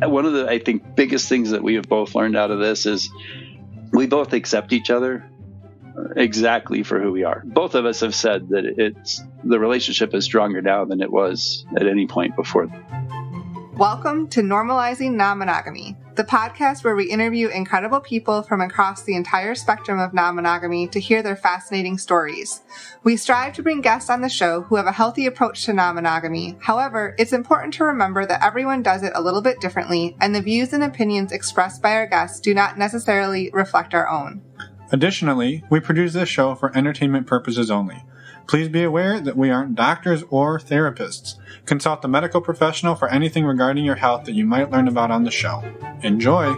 one of the, I think, biggest things that we have both learned out of this is we both accept each other exactly for who we are. Both of us have said that the relationship is stronger now than it was at any point before. Welcome to Normalizing Non-Monogamy, the podcast where we interview incredible people from across the entire spectrum of non-monogamy to hear their fascinating stories. We strive to bring guests on the show who have a healthy approach to non-monogamy. However, it's important to remember that everyone does it a little bit differently, and the views and opinions expressed by our guests do not necessarily reflect our own. Additionally, we produce this show for entertainment purposes only. Please be aware that we aren't doctors or therapists. Consult a medical professional for anything regarding your health that you might learn about on the show. Enjoy!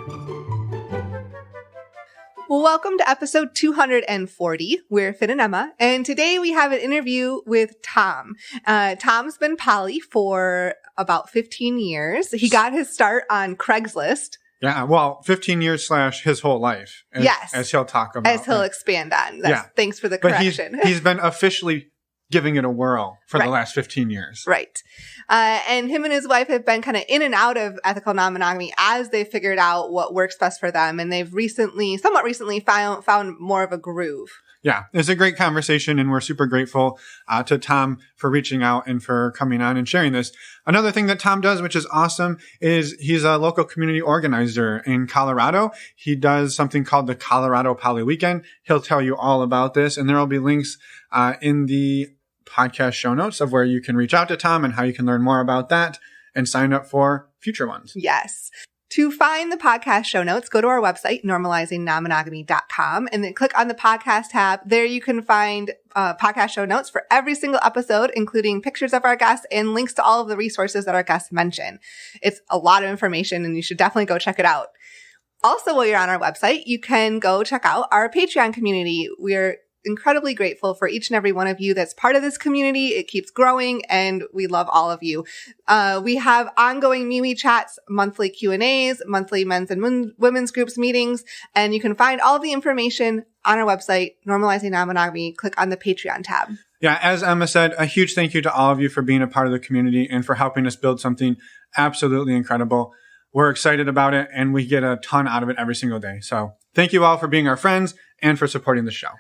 Well, welcome to episode 240. We're Finn and Emma, and today we have an interview with Tom. Tom's been poly for about 15 years. He got his start on Craigslist. Yeah, well, 15 years / his whole life. As he'll talk about. As he'll expand on. Thanks for the correction. But he's been officially giving it a whirl for the last 15 years. Right. And him and his wife have been kind of in and out of ethical non-monogamy as they figured out what works best for them. And they've somewhat recently found more of a groove. Yeah, it's a great conversation, and we're super grateful to Tom for reaching out and for coming on and sharing this. Another thing that Tom does, which is awesome, is he's a local community organizer in Colorado. He does something called the Colorado Poly Weekend. He'll tell you all about this, and there will be links in the podcast show notes of where you can reach out to Tom and how you can learn more about that and sign up for future ones. Yes. To find the podcast show notes, go to our website, normalizingnonmonogamy.com, and then click on the podcast tab. There you can find podcast show notes for every single episode, including pictures of our guests and links to all of the resources that our guests mention. It's a lot of information, and you should definitely go check it out. Also, while you're on our website, you can go check out our Patreon community. We're incredibly grateful for each and every one of you that's part of this community. It keeps growing, and we love all of you. We have ongoing MeWe chats, monthly Q&As, monthly men's and women's groups meetings, and you can find all of the information on our website, Normalizing Non-Monogamy. Click on the Patreon tab. Yeah, as Emma said, a huge thank you to all of you for being a part of the community and for helping us build something absolutely incredible. We're excited about it, and we get a ton out of it every single day. So thank you all for being our friends and for supporting the show.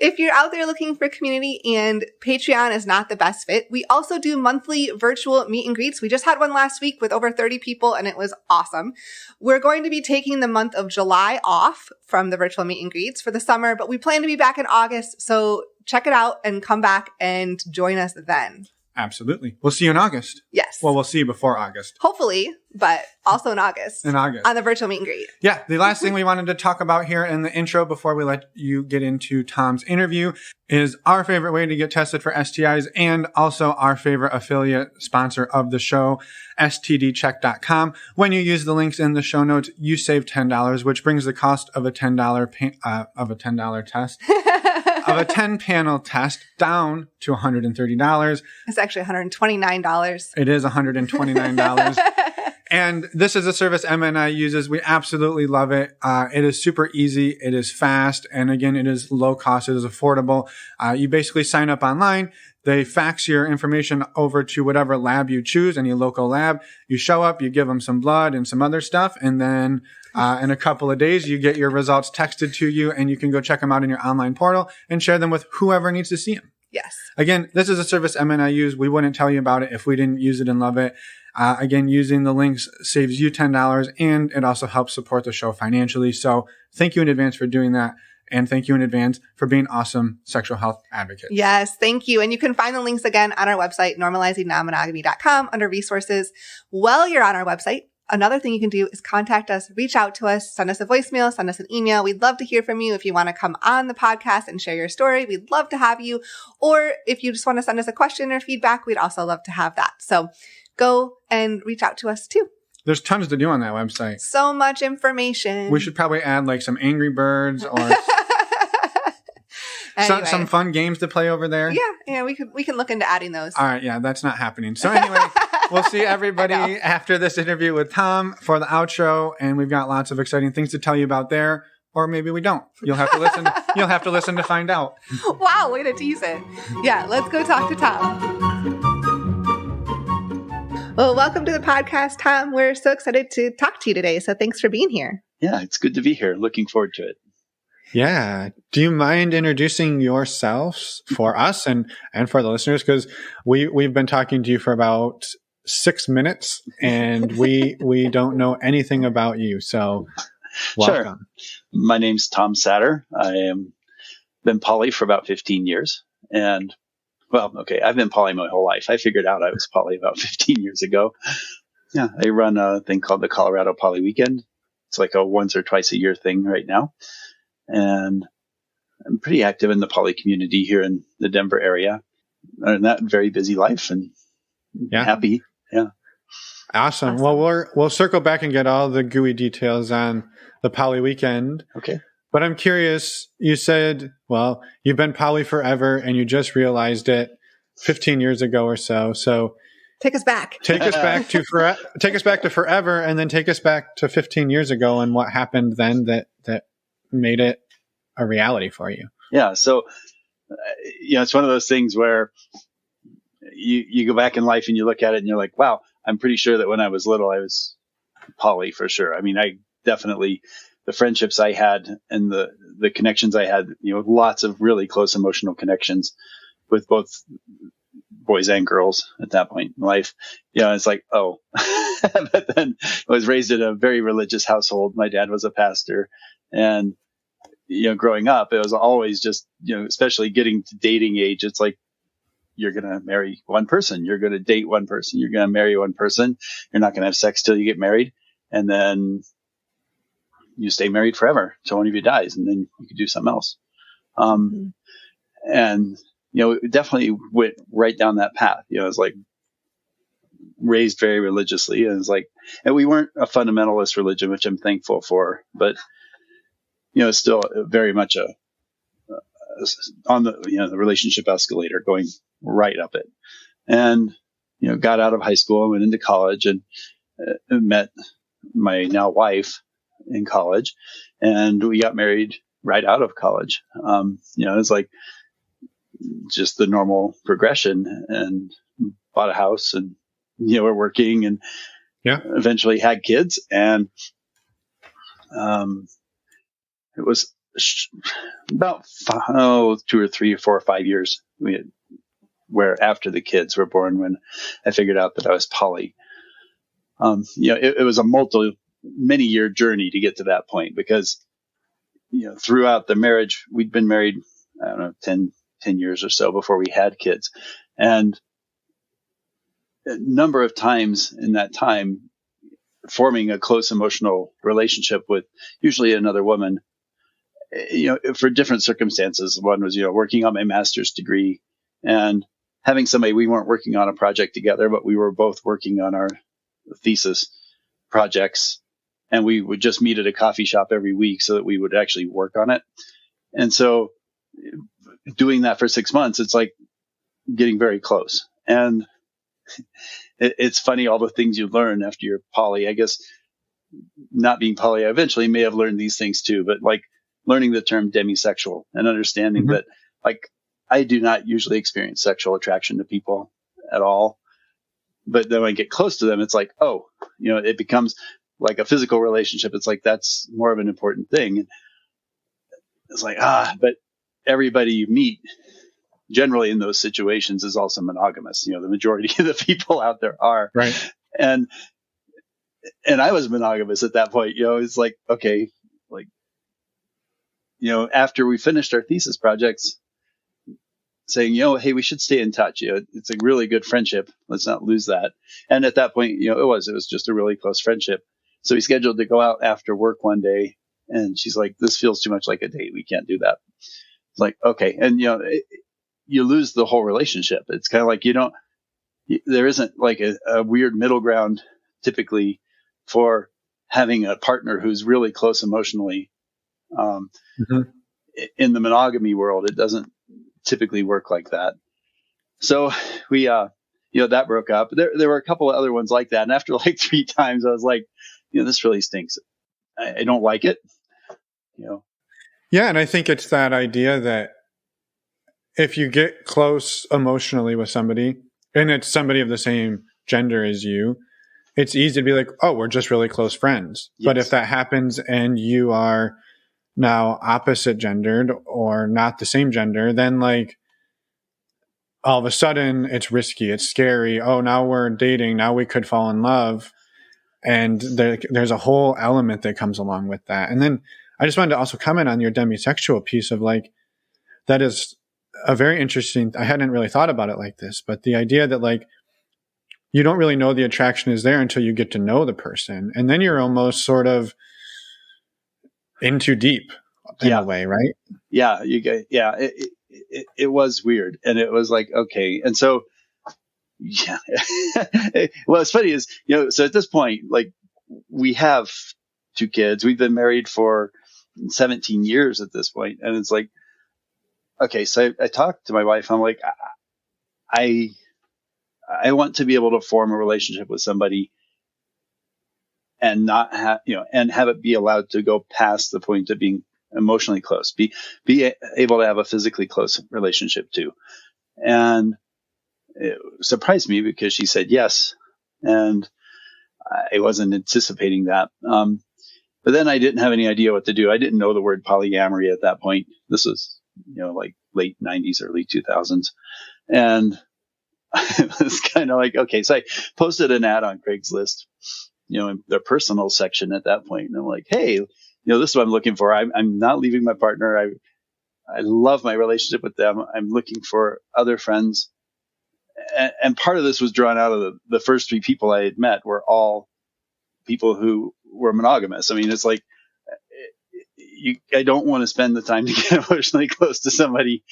If you're out there looking for community and Patreon is not the best fit, we also do monthly virtual meet and greets. We just had one last week with over 30 people, and it was awesome. We're going to be taking the month of July off from the virtual meet and greets for the summer, but we plan to be back in August. So check it out and come back and join us then. Absolutely. We'll see you in August. Yes. Well, we'll see you before August. Hopefully, but also in August. On the virtual meet and greet. Yeah. The last thing we wanted to talk about here in the intro before we let you get into Tom's interview is our favorite way to get tested for STIs and also our favorite affiliate sponsor of the show, stdcheck.com. When you use the links in the show notes, you save $10, which brings the cost of a $10 test. Of a 10-panel test down to $130. It's actually $129. It is $129. And this is a service Emma and I uses. We absolutely love it. It is super easy. It is fast. And again, it is low cost. It is affordable. You basically sign up online. They fax your information over to whatever lab you choose, any local lab. You show up, you give them some blood and some other stuff, and then in a couple of days, you get your results texted to you, and you can go check them out in your online portal and share them with whoever needs to see them. Yes. Again, this is a service Emma and I use. We wouldn't tell you about it if we didn't use it and love it. Again, using the links saves you $10, and it also helps support the show financially. So thank you in advance for doing that. And thank you in advance for being awesome sexual health advocates. Yes, thank you. And you can find the links again on our website, normalizingnonmonogamy.com, under resources. While you're on our website, another thing you can do is contact us, reach out to us, send us a voicemail, send us an email. We'd love to hear from you. If you want to come on the podcast and share your story, we'd love to have you. Or if you just want to send us a question or feedback, we'd also love to have that. So go and reach out to us too. There's tons to do on that website. So much information. We should probably add like some Angry Birds or anyway. Some fun games to play over there. Yeah, we can look into adding those. All right, yeah, that's not happening. So anyway, we'll see everybody after this interview with Tom for the outro, and we've got lots of exciting things to tell you about there. Or maybe we don't. You'll have to listen. You'll have to listen to find out. Wow, way to tease it. Yeah, let's go talk to Tom. Well, welcome to the podcast, Tom. We're so excited to talk to you today. So thanks for being here. Yeah, it's good to be here. Looking forward to it. Yeah. Do you mind introducing yourselves for us and for the listeners? Because we've been talking to you for about 6 minutes and we don't know anything about you. So welcome. Sure. My name's Tom Satter. I am been poly for about 15 years. And well, okay, I've been poly my whole life. I figured out I was poly about 15 years ago. Yeah, I run a thing called the Colorado Poly Weekend. It's like a once or twice a year thing right now. And I'm pretty active in the poly community here in the Denver area. And that very busy life and happy. Yeah. Awesome. Well, we'll circle back and get all the gooey details on the Poly Weekend. Okay. But I'm curious, you said, well, you've been poly forever and you just realized it 15 years ago or so. So take us back. Take us back to forever and then take us back to 15 years ago and what happened then that made it a reality for you. Yeah. So, it's one of those things where you go back in life and you look at it and you're like, wow, I'm pretty sure that when I was little, I was poly for sure. I mean, I definitely, the friendships I had and the connections I had, lots of really close emotional connections with both boys and girls at that point in life. It's like, oh, but then I was raised in a very religious household. My dad was a pastor, and, growing up, it was always just, especially getting to dating age, it's like, you're going to marry one person. You're going to date one person. You're going to marry one person. You're not going to have sex till you get married. And then you stay married forever till one of you dies, and then you can do something else. And, it definitely went right down that path. It was like raised very religiously. And it's like, and we weren't a fundamentalist religion, which I'm thankful for, but, it's still very much on the, the relationship escalator going right up it. And, got out of high school and went into college and met my now wife in college, and we got married right out of college. It's like just the normal progression, and bought a house, and, we're working, and eventually had kids. And, it was about 2 or 3 or 4 or 5 years where after the kids were born, when I figured out that I was poly. It was a many year journey to get to that point, because, throughout the marriage, we'd been married, I don't know, 10 years or so before we had kids. And a number of times in that time, forming a close emotional relationship with usually another woman, for different circumstances. One was, working on my master's degree and having somebody, we weren't working on a project together, but we were both working on our thesis projects, and we would just meet at a coffee shop every week so that we would actually work on it. And so doing that for 6 months, it's like getting very close. And it's funny, all the things you learn after you're poly. I guess not being poly, I eventually may have learned these things too, but like learning the term demisexual and understanding that, like, I do not usually experience sexual attraction to people at all. But then when I get close to them, it's like, oh, it becomes like a physical relationship. It's like, that's more of an important thing. And it's like, but everybody you meet generally in those situations is also monogamous. The majority of the people out there are. Right. And I was monogamous at that point. It's like, okay, like, after we finished our thesis projects, saying, hey, we should stay in touch. It's a really good friendship. Let's not lose that. And at that point, it was just a really close friendship. So we scheduled to go out after work one day, and she's like, this feels too much like a date. We can't do that. It's like, okay. And, you lose the whole relationship. It's kind of like, there isn't like a weird middle ground typically for having a partner who's really close emotionally. In the monogamy world, it doesn't typically work like that. So we, that broke up. There were a couple of other ones like that. And after like 3 times, I was like, this really stinks. I don't like it. Yeah. And I think it's that idea that if you get close emotionally with somebody, and it's somebody of the same gender as you, it's easy to be like, oh, we're just really close friends. Yes. But if that happens and you are now opposite gendered or not the same gender, then like all of a sudden it's risky, it's scary. Oh, now we're dating, now we could fall in love. And there's a whole element that comes along with that. And then I just wanted to also comment on your demisexual piece of like, that is a very interesting, I hadn't really thought about it like this, but the idea that like, you don't really know the attraction is there until you get to know the person. And then you're almost sort of in too deep in a way, right? Yeah. It was weird. And it was like, okay. And so, yeah. Well, it's funny is, so at this point, like we have 2 kids. We've been married for 17 years at this point. And it's like, okay, so I talked to my wife. I'm like, I want to be able to form a relationship with somebody and not have, and have it be allowed to go past the point of being emotionally close, be able to have a physically close relationship too. And it surprised me because she said yes. And I wasn't anticipating that. But then I didn't have any idea what to do. I didn't know the word polyamory at that point. This was, like late 90s, early 2000s. And it was kind of like, okay, so I posted an ad on Craigslist, in their personal section at that point. And I'm like, hey, this is what I'm looking for. I'm not leaving my partner. I love my relationship with them. I'm looking for other friends. And part of this was drawn out of the first 3 people I had met were all people who were monogamous. I mean, it's like, I don't want to spend the time to get emotionally close to somebody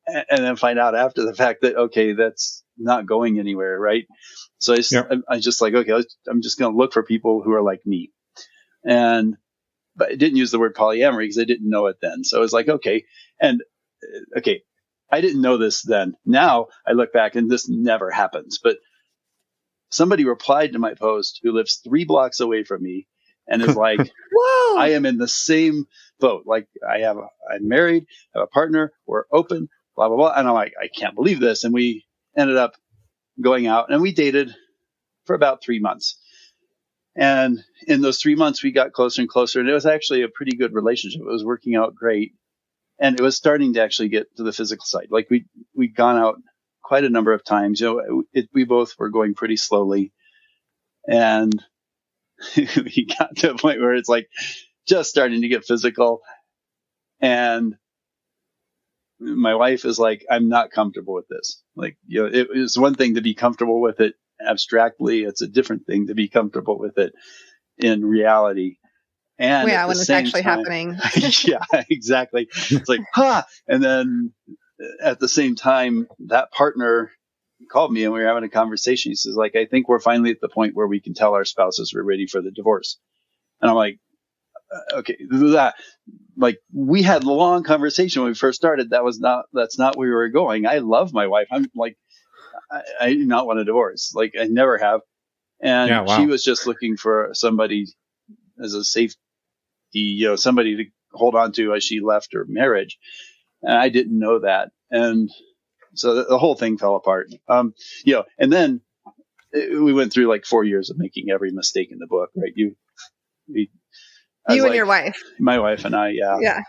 and then find out after the fact that, okay, that's not going anywhere. Right. So I just like, okay, I'm just going to look for people who are like me. But I didn't use the word polyamory because I didn't know it then. So I was like, okay. And okay, I didn't know this then. Now I look back and this never happens, but somebody replied to my post who lives 3 blocks away from me and is like, whoa, I am in the same boat. Like I'm married, I have a partner, we're open, blah, blah, blah. And I'm like, I can't believe this. And we ended up going out and we dated for about 3 months. And in those 3 months, we got closer and closer. And it was actually a pretty good relationship. It was working out great. And it was starting to actually get to the physical side. Like we'd gone out quite a number of times. We both were going pretty slowly. And we got to a point where it's like just starting to get physical. And my wife is like, I'm not comfortable with this. Like, it was one thing to be comfortable with it abstractly. It's a different thing to be comfortable with it in reality. And when it's actually happening. Yeah, exactly. It's like, and then at the same time, that partner called me and we were having a conversation. He says, like, I think we're finally at the point where we can tell our spouses we're ready for the divorce. And I'm like, okay, like we had a long conversation when we first started. That's not where we were going. I love my wife. I'm like, I do not want a divorce. Like I never have. And She was just looking for somebody as a safety, somebody to hold on to as she left her marriage. And I didn't know that. And so the whole thing fell apart. And then we went through like 4 years of making every mistake in the book, right? You and your wife. My wife and I, yeah. Yeah.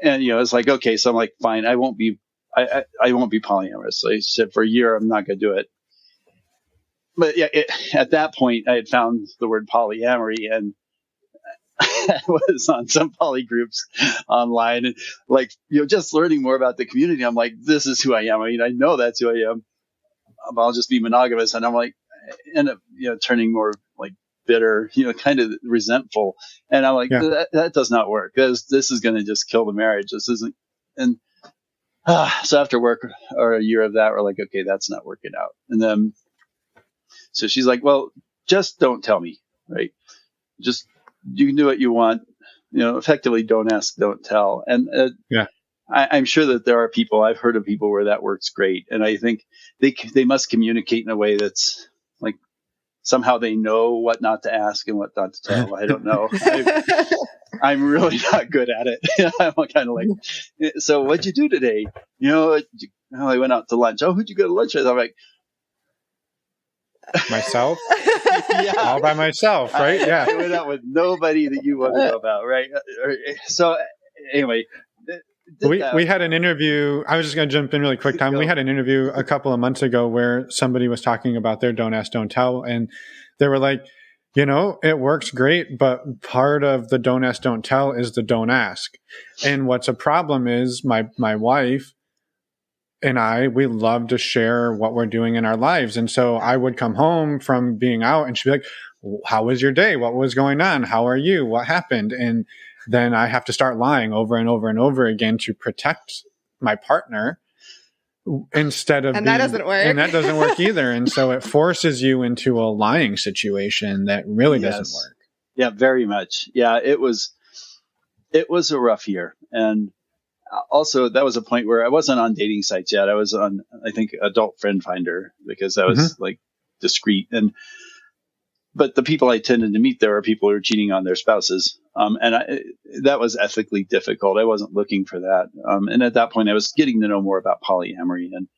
And, it's like, okay, so I'm like, fine, I won't be polyamorous. So I said for a year, I'm not going to do it. But yeah, at that point, I had found the word polyamory and I was on some poly groups online and like, just learning more about the community. I'm like, this is who I am. I mean, I know that's who I am. I'll just be monogamous. And I'm like, I end up, turning more like bitter, kind of resentful. And I'm like, that does not work because this is going to just kill the marriage. This isn't. And so after work or a year of that, we're like, okay, that's not working out. And then, so she's like, well, just don't tell me, right? Just, you can do what you want, effectively don't ask, don't tell. And I'm sure that there are people, I've heard of people where that works great. And I think they must communicate in a way that's like, somehow they know what not to ask and what not to tell. I don't know. I'm really not good at it. I'm kind of like, so what'd you do today? I went out to lunch. Oh, who'd you go to lunch with? I'm like, myself, Yeah. all by myself, right? Yeah. I went out with nobody that you want to know about, right? So anyway, we had an interview. I was just going to jump in really quick, Tom. We had an interview a couple of months ago where somebody was talking about their don't ask, don't tell. And they were like, it works great, but part of the don't ask, don't tell is the don't ask. And what's a problem is my wife and we love to share what we're doing in our lives. And so I would come home from being out and she'd be like, how was your day? What was going on? How are you? What happened? And then I have to start lying over and over and over again to protect my partner instead of that doesn't work. And that doesn't work either. And so it forces you into a lying situation that really doesn't work. Yeah, very much. Yeah, it was a rough year. And also that was a point where I wasn't on dating sites yet. I was on, I think, Adult Friend Finder because that was like discreet. But the people I tended to meet there are people who are cheating on their spouses. That was ethically difficult. I wasn't looking for that. And at that point, I was getting to know more about polyamory. And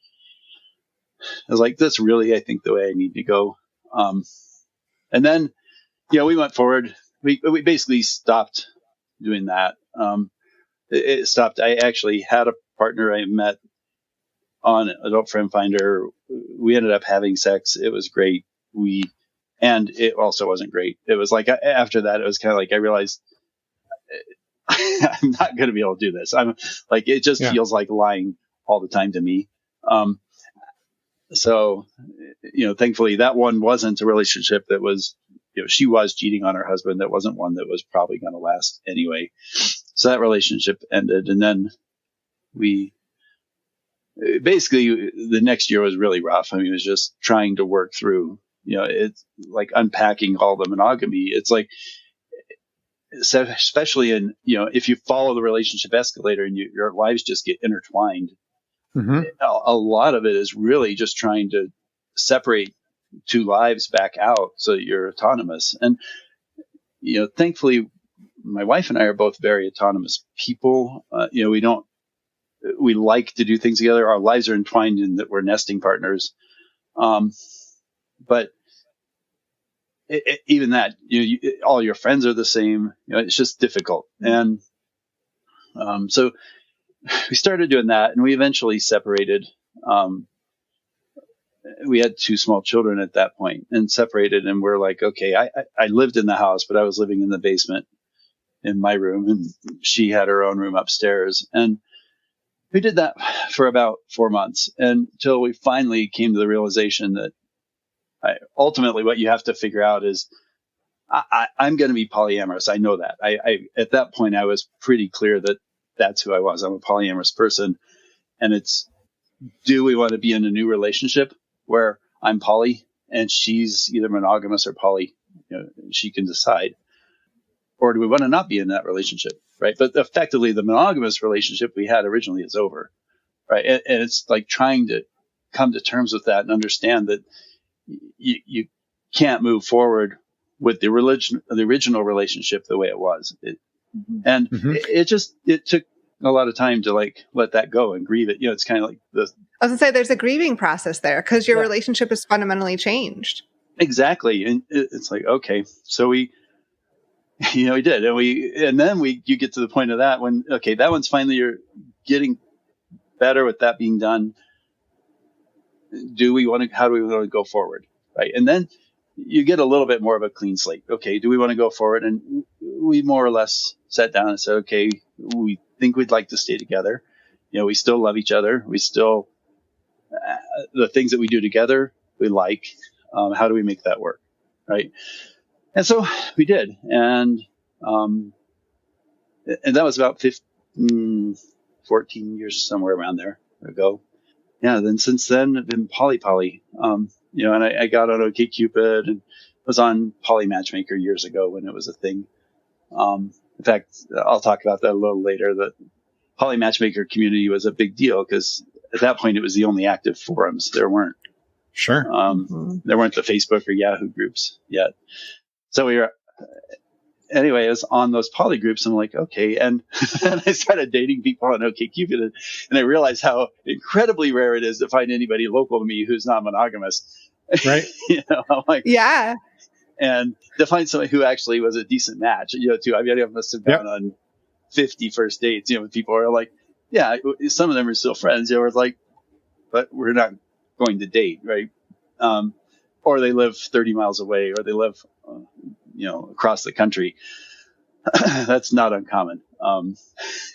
I was like, that's really, I think, the way I need to go. And then, we went forward. We basically stopped doing that. It stopped. I actually had a partner I met on Adult Friend Finder. We ended up having sex. It was great. And it also wasn't great. It was like, after that, it was kind of like, I realized I'm not going to be able to do this. I'm like, it just feels like lying all the time to me. So, thankfully that one wasn't a relationship that was, she was cheating on her husband. That wasn't one that was probably going to last anyway. So that relationship ended. And then basically the next year was really rough. I mean, it was just trying to work through, it's like unpacking all the monogamy. It's like, especially in, if you follow the relationship escalator and your lives just get intertwined, a lot of it is really just trying to separate two lives back out so that you're autonomous. And, thankfully, my wife and I are both very autonomous people. We like to do things together. Our lives are entwined in that we're nesting partners. But even that, all your friends are the same. It's just difficult. And so we started doing that, and we eventually separated. We had 2 small children at that point, and separated. And we're like, okay, I lived in the house, but I was living in the basement in my room, and she had her own room upstairs. And we did that for about 4 months until we finally came to the realization that ultimately what you have to figure out is I'm going to be polyamorous. I know that. At that point, I was pretty clear that that's who I was. I'm a polyamorous person. And it's, do we want to be in a new relationship where I'm poly and she's either monogamous or poly? She can decide. Or do we want to not be in that relationship? Right. But effectively, the monogamous relationship we had originally is over. Right. And it's like trying to come to terms with that and understand that you can't move forward with the original relationship the way it was. It took a lot of time to like let that go and grieve it. It's kind of like I was gonna say there's a grieving process there because your relationship has fundamentally changed. Exactly. And it's like, okay, so we did. And then you get to the point of that when, okay, that one's finally, you're getting better with that being done. How do we want to go forward? Right. And then you get a little bit more of a clean slate. Okay. Do we want to go forward? And we more or less sat down and said, okay, we think we'd like to stay together. We still love each other. We still, the things that we do together, we like. How do we make that work? Right. And so we did. And that was about 14 years, somewhere around there ago. Yeah. Then since then I've been poly. And I got on OkCupid and was on PolyMatchmaker years ago when it was a thing. In fact, I'll talk about that a little later. The PolyMatchmaker community was a big deal because at that point it was the only active forums. There weren't. Sure. There weren't the Facebook or Yahoo groups yet. So I was on those poly groups. I'm like, okay. And I started dating people on OkCupid, and I realized how incredibly rare it is to find anybody local to me who's not monogamous. Right. I'm like, Yeah. and to find somebody who actually was a decent match, too. I mean, I must have gone on 50 first dates, with people who are like, yeah, some of them are still friends, we're like, but we're not going to date, right? Or they live 30 miles away, or they live, across the country. That's not uncommon.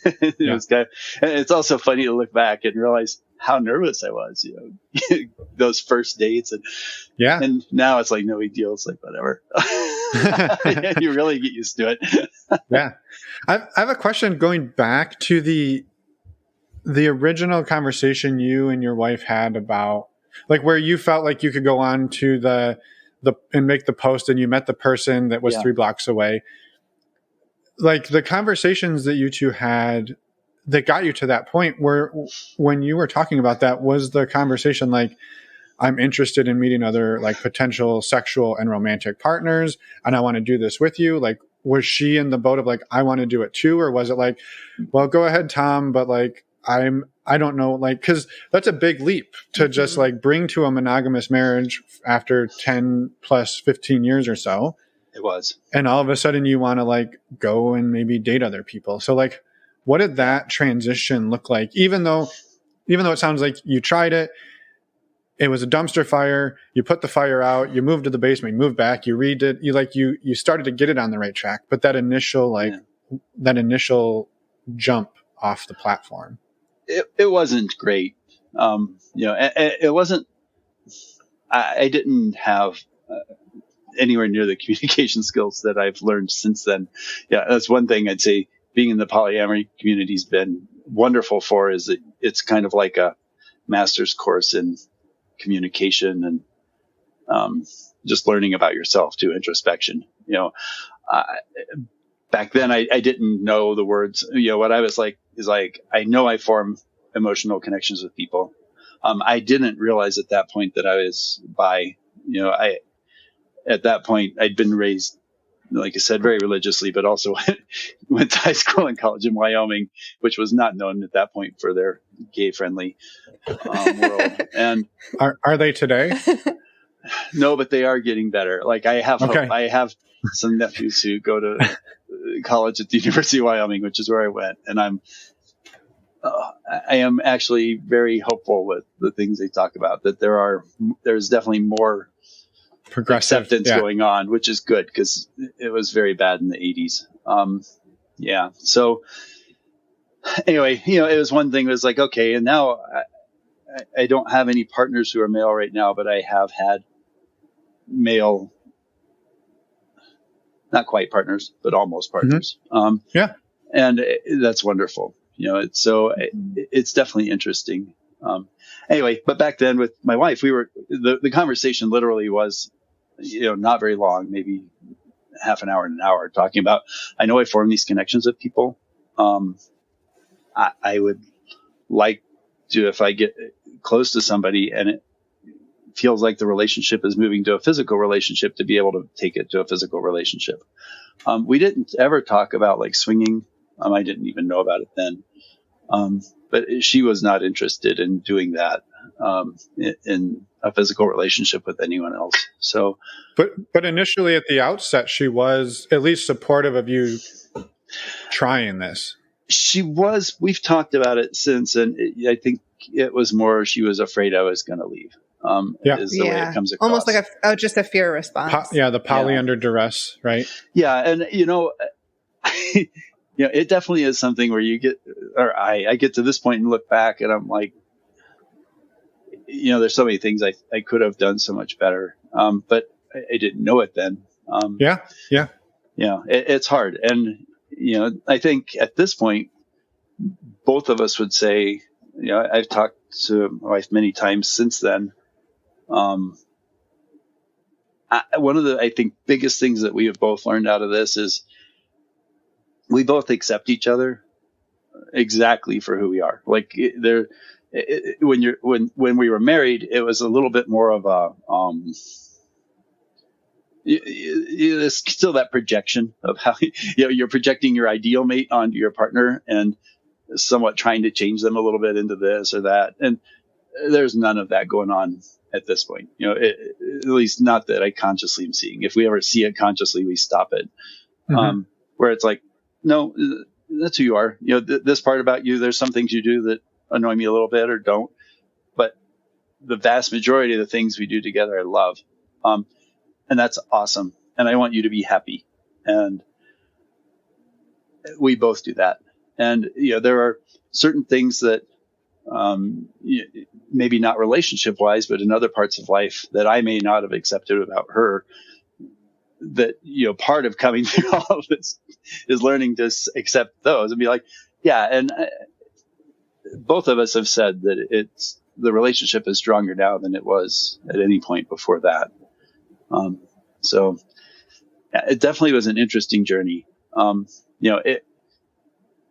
It's also funny to look back and realize how nervous I was, those first dates. And now it's like no big deal. It's like, whatever. You really get used to it. Yeah. I have a question going back to the original conversation you and your wife had about, like, where you felt like you could go on to the and make the post, and you met the person that was 3 blocks away. Like, the conversations that you two had that got you to that point, where when you were talking about that, was the conversation like, I'm interested in meeting other, like, potential sexual and romantic partners, and I want to do this with you? Like, was she in the boat of like, I want to do it too? Or was it like, well, go ahead, Tom, but like, I don't know, like, because that's a big leap to just like bring to a monogamous marriage after 10 plus 15 years or so. It was. And all of a sudden you want to like go and maybe date other people. So like, what did that transition look like? Even though it sounds like you tried it, it was a dumpster fire, you put the fire out, you moved to the basement, you moved back, you redid, you started to get it on the right track. But that initial, jump off the platform. It wasn't great. It wasn't, I didn't have anywhere near the communication skills that I've learned since then. Yeah, that's one thing I'd say being in the polyamory community has been wonderful for, is that it's kind of like a master's course in communication and just learning about yourself too, introspection. Back then I didn't know the words. What I was like is like, I know I form emotional connections with people. I didn't realize at that point that I was bi. At that point I'd been raised, like I said, very religiously, but also went to high school and college in Wyoming, which was not known at that point for their gay friendly world. And are they today? No, but they are getting better. Like, I have hope. I have some nephews who go to college at the University of Wyoming, which is where I went. And I am actually very hopeful with the things they talk about, that there's definitely more progressive acceptance going on, which is good, because it was very bad in the 80s. So anyway, it was one thing. It was like, okay, and now I don't have any partners who are male right now, but I have had male, not quite partners, but almost partners. And that's wonderful. It's definitely interesting. Anyway, but back then with my wife, the conversation literally was, not very long, maybe half an hour and an hour, talking about, I know I form these connections with people. I would like to, if I get close to somebody and it feels like the relationship is moving to a physical relationship, to be able to take it to a physical relationship. We didn't ever talk about like swinging. I didn't even know about it then. But she was not interested in doing that in a physical relationship with anyone else. So, but initially at the outset, she was at least supportive of you trying this. She was. We've talked about it since, and I think it was more she was afraid I was going to leave. Is the way it comes across. Almost like just a fear response. The poly under duress, right? Yeah, and it definitely is something where you get, or I get to this point and look back, and I'm like, there's so many things I could have done so much better, but I didn't know it then. It's hard, and I think at this point, both of us would say, I've talked to my wife many times since then. One of the, I think, biggest things that we have both learned out of this is we both accept each other exactly for who we are. Like when we were married, it was a little bit more of a, it's still that projection of how, you're projecting your ideal mate onto your partner and somewhat trying to change them a little bit into this or that. And there's none of that going on at this point. At least not that I consciously am seeing. If we ever see it consciously, we stop it. Where it's like, no, that's who you are. This part about you, there's some things you do that annoy me a little bit or don't. But the vast majority of the things we do together, I love. And that's awesome. And I want you to be happy. And we both do that. And, there are certain things that, maybe not relationship wise, but in other parts of life that I may not have accepted about her, that, part of coming through all of this is learning to accept those and be like, yeah. And both of us have said that the relationship is stronger now than it was at any point before that. So yeah, it definitely was an interesting journey.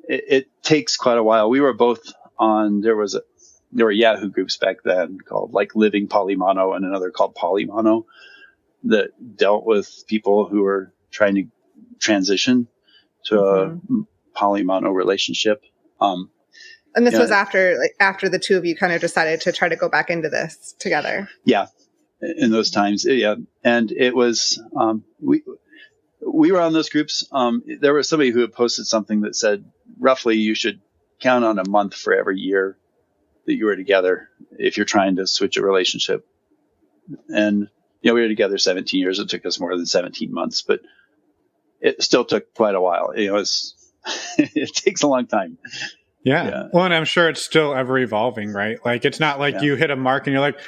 It takes quite a while. We were both on, there were Yahoo groups back then called like Living Polymono and another called PolyMono that dealt with people who were trying to transition to a polymono relationship. And this was after the two of you kind of decided to try to go back into this together. Yeah. In those times. Yeah. And it was, we were on those groups. There was somebody who had posted something that said, roughly you should count on a month for every year that you were together if you're trying to switch a relationship. And, we were together 17 years. It took us more than 17 months, but it still took quite a while. It takes a long time. Yeah. Well, and I'm sure it's still ever evolving, right? Like, it's not like you hit a mark and you're like,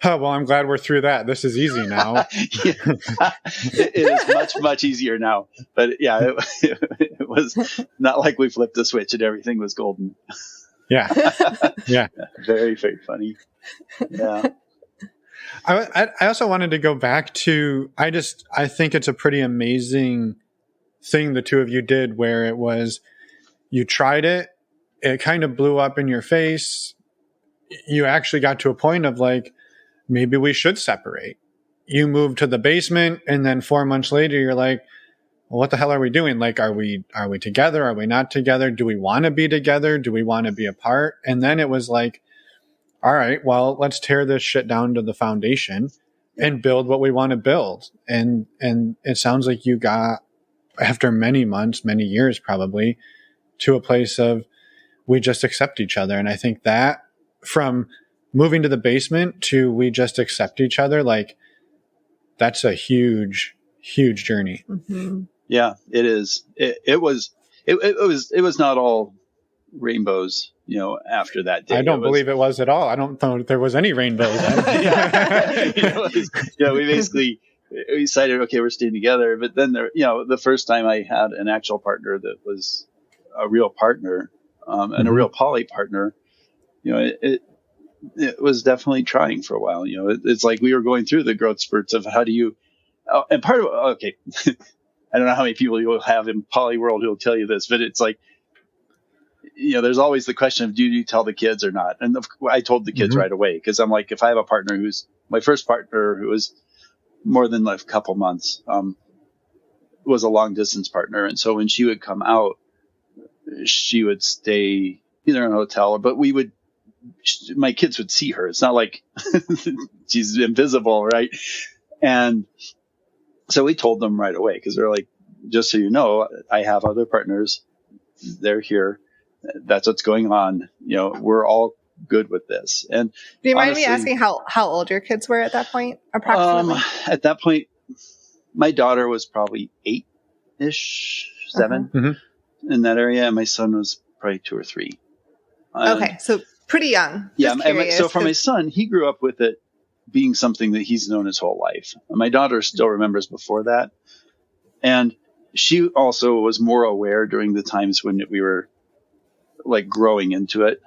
oh, well, I'm glad we're through that. This is easy now. It is much, much easier now. But yeah, it was not like we flipped the switch and everything was golden. Yeah. Yeah. Very, very funny. Yeah. I also wanted to go back to, I think it's a pretty amazing thing the two of you did where it was, you tried it, it kind of blew up in your face. You actually got to a point of like, maybe we should separate. You moved to the basement and then 4 months later, you're like, well, what the hell are we doing? Like, are we together? Are we not together? Do we want to be together? Do we want to be apart? And then it was like, all right, well, let's tear this shit down to the foundation and build what we want to build. And it sounds like you got, after many months, many years probably, to a place of we just accept each other. And I think that from moving to the basement to we just accept each other, like that's a huge, huge journey. Mm-hmm. Yeah, it is. It was not all rainbows, after that day. I don't believe it was at all. I don't know if there was any rainbows. We decided, okay, we're staying together. But then the first time I had an actual partner that was a real partner, and a real poly partner, it was definitely trying for a while. It's like we were going through the growth spurts of how do you, and part of, okay, I don't know how many people you'll have in poly world who will tell you this, but it's like, there's always the question of, do you tell the kids or not? And I told the kids right away, because I'm like, if I have a partner who's my first partner who was more than like a couple months, was a long distance partner. And so when she would come out, she would stay either in a hotel, but my kids would see her. It's not like she's invisible, right? And so we told them right away, because they're like, just so you know, I have other partners. They're here. That's what's going on. We're all good with this. And do you mind me asking how old your kids were at that point, approximately? At that point, my daughter was probably 8-ish, 7 in that area. And my son was probably 2 or 3. Okay. So pretty young. Yeah. So for my son, he grew up with it being something that he's known his whole life. My daughter still remembers before that. And she also was more aware during the times when we were like growing into it.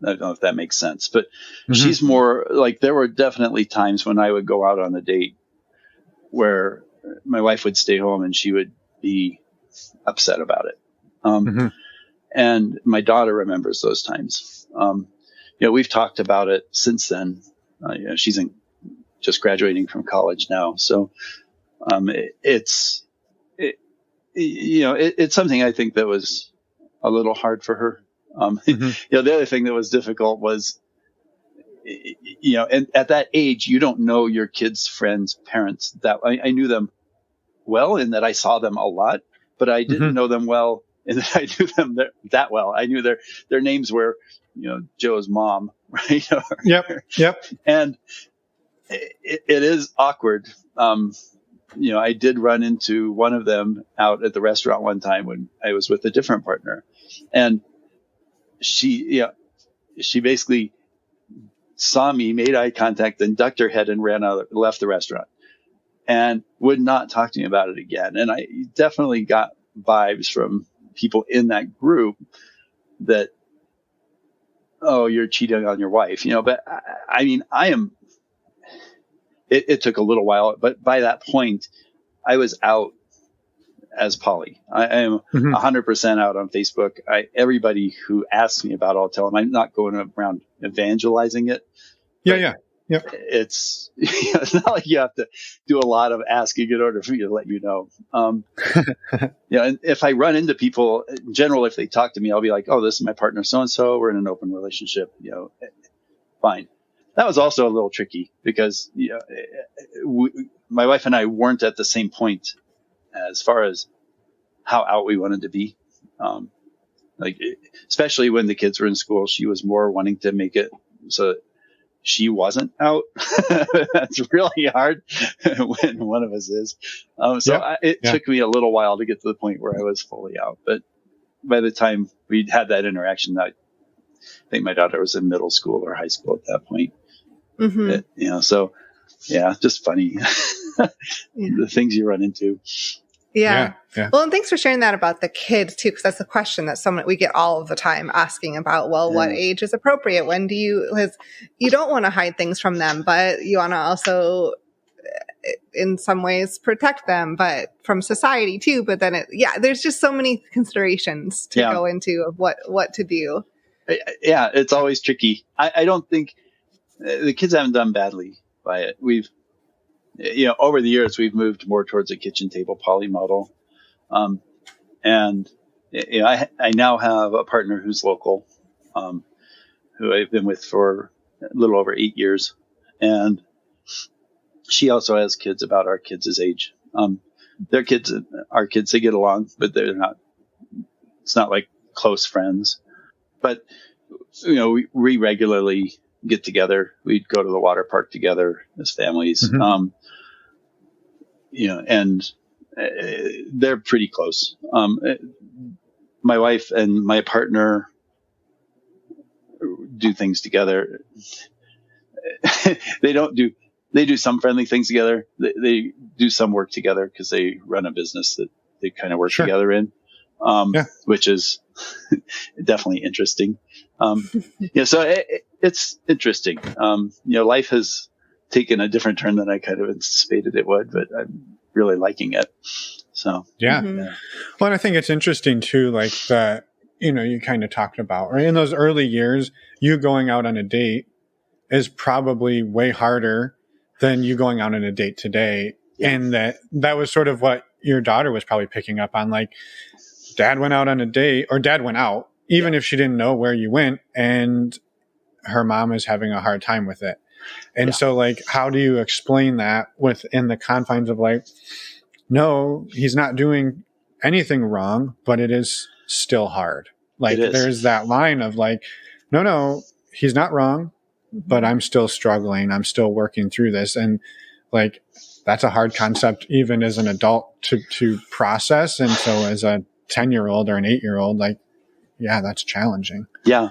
I don't know if that makes sense, but she's more like, there were definitely times when I would go out on a date where my wife would stay home and she would be upset about it. And my daughter remembers those times. We've talked about it since then. She's just graduating from college now. So, it's something I think that was a little hard for her. The other thing that was difficult was, and at that age, you don't know your kids' friends' parents. That I knew them well in that I saw them a lot, but I didn't know them well in that I knew them that well. I knew their names were, Joe's mom, right? Yep. And it is awkward. I did run into one of them out at the restaurant one time when I was with a different partner, and she basically saw me, made eye contact, then ducked her head and left the restaurant, and would not talk to me about it again. And I definitely got vibes from people in that group that, oh, you're cheating on your wife, but I mean, it took a little while, but by that point I was out as poly. I am 100% out on Facebook. Everybody who asks me about it, I'll tell them. I'm not going around evangelizing it. Yeah. It's not like you have to do a lot of asking in order for me to let you know. And if I run into people in general, if they talk to me, I'll be like, oh, this is my partner so-and-so. We're in an open relationship, fine. That was also a little tricky because, my wife and I weren't at the same point as far as how out we wanted to be. Especially when the kids were in school, she was more wanting to make it so she wasn't out. That's really hard when one of us is. It took me a little while to get to the point where I was fully out. But by the time we'd had that interaction, I think my daughter was in middle school or high school at that point. Just funny. The things you run into. Yeah. Well, and thanks for sharing that about the kids too, because that's a question that we get all of the time asking about. Well, what age is appropriate? When do you don't want to hide things from them, but you want to also, in some ways, protect them, but from society too. But then there's just so many considerations to go into of what to do. Yeah, it's always tricky. I don't think the kids haven't done badly by it. We've, over the years, we've moved more towards a kitchen table poly model. And I now have a partner who's local, who I've been with for a little over 8 years. And she also has kids about our kids' age. Their kids, our kids, they get along, but it's not like close friends. But, we regularly get together. We'd go to the water park together as families. And they're pretty close. My wife and my partner do things together. They do some friendly things together. They do some work together because they run a business that they kind of work together in, which is definitely interesting. So it's interesting. Life has taken a different turn than I kind of anticipated it would, but I'm really liking it. So, Well, and I think it's interesting too, like that, you kind of talked about, right? In those early years, you going out on a date is probably way harder than you going out on a date today. Yeah. And that was sort of what your daughter was probably picking up on, like dad went out on a date, or dad went out, even if she didn't know where you went, and her mom is having a hard time with it. And so, like, how do you explain that within the confines of, like, no, he's not doing anything wrong, but it is still hard. Like, there's that line of, like, no, he's not wrong, but I'm still struggling. I'm still working through this. And, like, that's a hard concept even as an adult to process. And so as a 10-year-old or an 8-year-old, like, yeah, that's challenging. Yeah.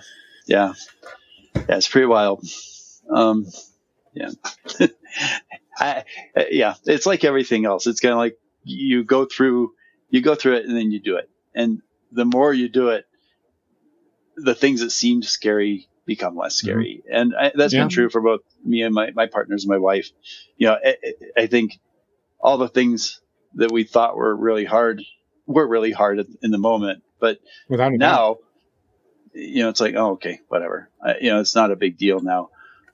It's pretty wild. It's like everything else. It's kind of like you go through it and then you do it. And the more you do it, the things that seemed scary become less scary. And that's been true for both me and my partners and my wife. I think all the things that we thought were really hard in the moment, but now, it's like, oh, okay, whatever. It's not a big deal now.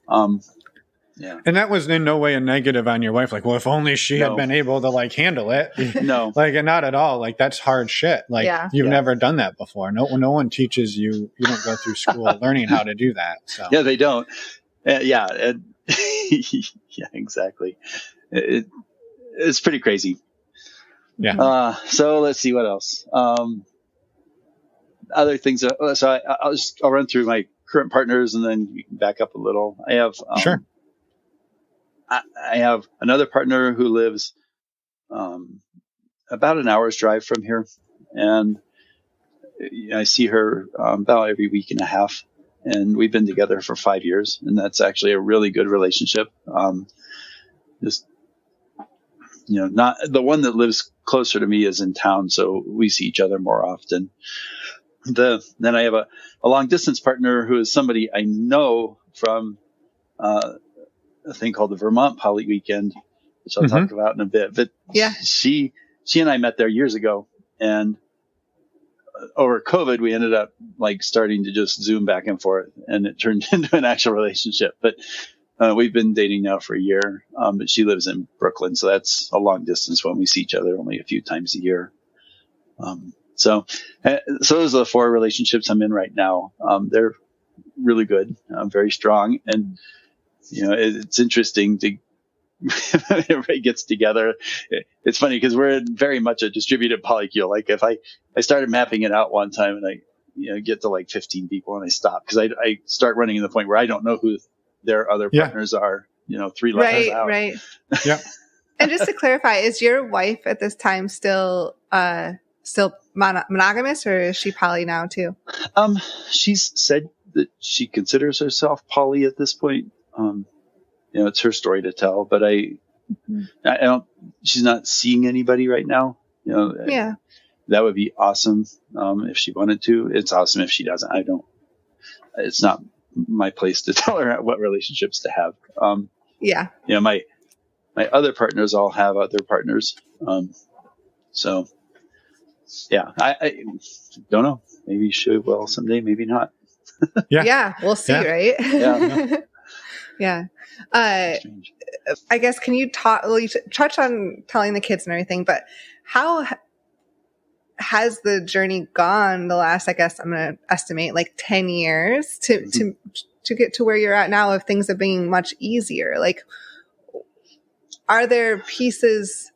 And that was in no way a negative on your wife. Like, well, if only she had been able to, like, handle it. No, like, not at all. Like, that's hard shit. Like, you've never done that before. No one teaches you. You don't go through school learning how to do that. So yeah, they don't. Yeah. Yeah, exactly. It's pretty crazy. Yeah. So let's see what else. Other things. So I'll run through my current partners and then you can back up a little. I have, Sure. I have another partner who lives, about an hour's drive from here. And I see her about every week and a half. And we've been together for 5 years. And that's actually a really good relationship. Just, not the one that lives closer to me is in town. So we see each other more often. Then I have a long distance partner who is somebody I know from a thing called the Vermont Poly Weekend, which I'll talk about in a bit. But Yeah, she and I met there years ago, and over COVID we ended up like starting to just Zoom back and forth, and it turned into an actual relationship. But we've been dating now for a year. But she lives in Brooklyn, so that's a long distance when we see each other only a few times a year. So those are the 4 relationships I'm in right now. They're really good, very strong. And, it's interesting to, everybody gets together. It's funny because we're very much a distributed polycule. Like if I started mapping it out one time and I, get to like 15 people and I stop because I start running to the point where I don't know who their other partners are, 3 levels out. Right. Yeah. And just to clarify, is your wife at this time still monogamous, or is she poly now too? She's said that she considers herself poly at this point. It's her story to tell, but I don't, she's not seeing anybody right now. Yeah. That would be awesome. If she wanted to. It's awesome if she doesn't. It's not my place to tell her what relationships to have. Yeah. My other partners all have other partners. So yeah, I don't know. Maybe she will someday, maybe not. Yeah. We'll see. Yeah. Right. Yeah. Yeah. Strange. I guess, can you touch on telling the kids and everything, but how has the journey gone the last, I guess I'm going to estimate like 10 years to get to where you're at now, of things have been much easier? Like, are there pieces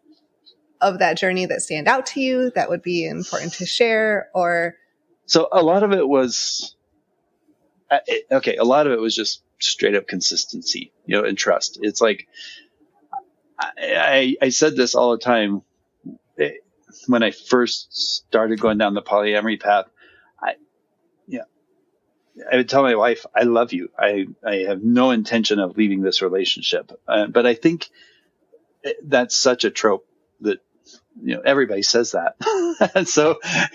of that journey that stand out to you that would be important to share? Or so a lot of it was a lot of it was just straight up consistency, and trust. It's like I said this all the time when I first started going down the polyamory path. I would tell my wife, I love you. I have no intention of leaving this relationship. But I think that's such a trope that, everybody says that.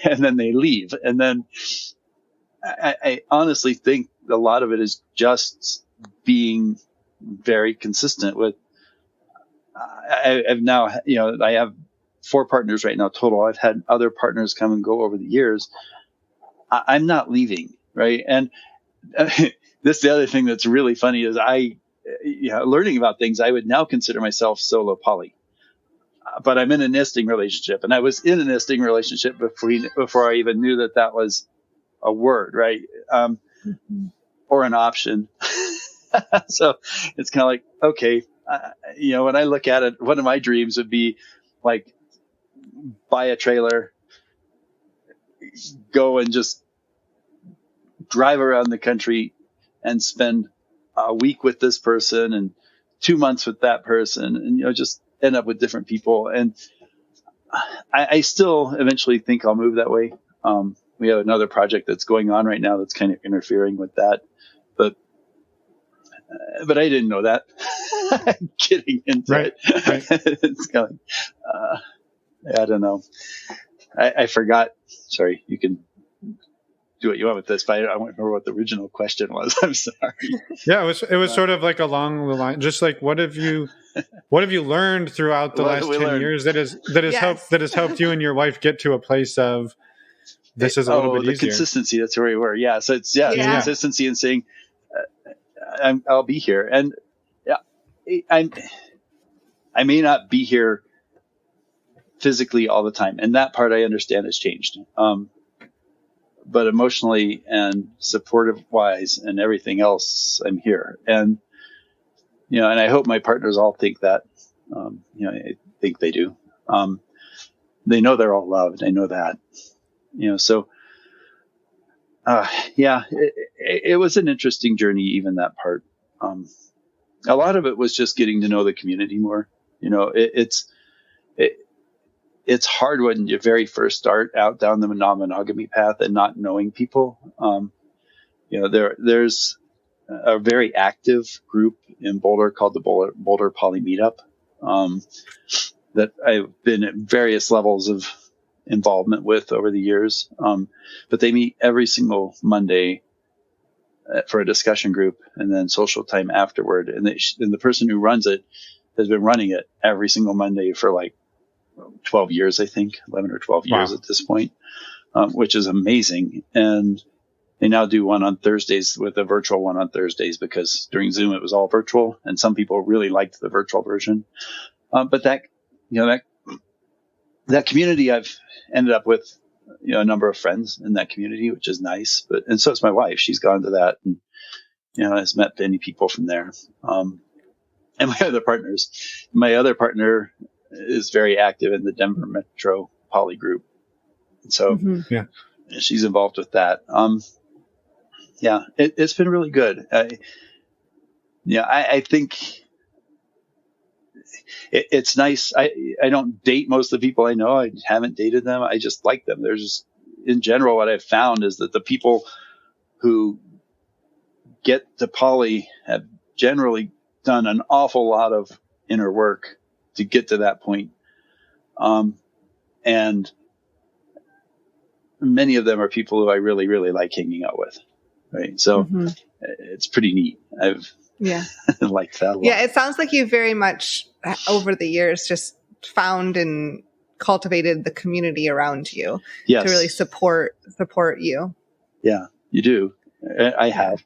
and then they leave. And then I honestly think a lot of it is just being very consistent with, I've now, I have 4 partners right now total. I've had other partners come and go over the years. I'm not leaving. Right. And this, the other thing that's really funny is learning about things, I would now consider myself solo poly, but I'm in a nesting relationship, and I was in a nesting relationship before I even knew that was a word. Right. Or an option. So it's kind of like, okay, when I look at it, one of my dreams would be like buy a trailer, go and just drive around the country and spend a week with this person and 2 months with that person, and just end up with different people. And I still eventually think I'll move that way. We have another project that's going on right now that's kind of interfering with that, but I didn't know that. Getting into it, right. It's kind of, I don't know. I forgot. Sorry, you can do what you want with this, but I don't remember what the original question was. I'm sorry. Yeah, it was sort of like along the line, just like what have you learned throughout the last 10 years that has helped you and your wife get to a place of this is a little bit easier. The consistency. That's where we were. Yeah. So it's consistency and saying I'll be here, and I may not be here physically all the time, and that part I understand has changed. but emotionally and supportive wise and everything else, I'm here. And, and I hope my partners all think that, I think they do. They know they're all loved. I know that, so, it was an interesting journey, even that part. A lot of it was just getting to know the community more. It's hard when you very first start out down the non-monogamy path and not knowing people. There's a very active group in Boulder called the Boulder Poly Meetup that I've been at various levels of involvement with over the years. But they meet every single Monday for a discussion group and then social time afterward. And the person who runs it has been running it every single Monday for like 12 years, I think, 11 or 12 years at this point, which is amazing. And they now do one on Thursdays with a virtual one on Thursdays because during Zoom it was all virtual and some people really liked the virtual version. But that community, I've ended up with, a number of friends in that community, which is nice. And so is my wife. She's gone to that and, has met many people from there. And my other partners, my other partner is very active in the Denver Metro Poly group. And so she's involved with that. It's been really good. I think it's nice. I don't date most of the people I know. I haven't dated them. I just like them. They're just, in general, what I've found is that the people who get to poly have generally done an awful lot of inner work to get to that point. And many of them are people who I really, really like hanging out with. Right. So it's pretty neat. I've liked that a lot. Yeah. It sounds like you very much over the years just found and cultivated the community around you to really support you. Yeah, you do. I have.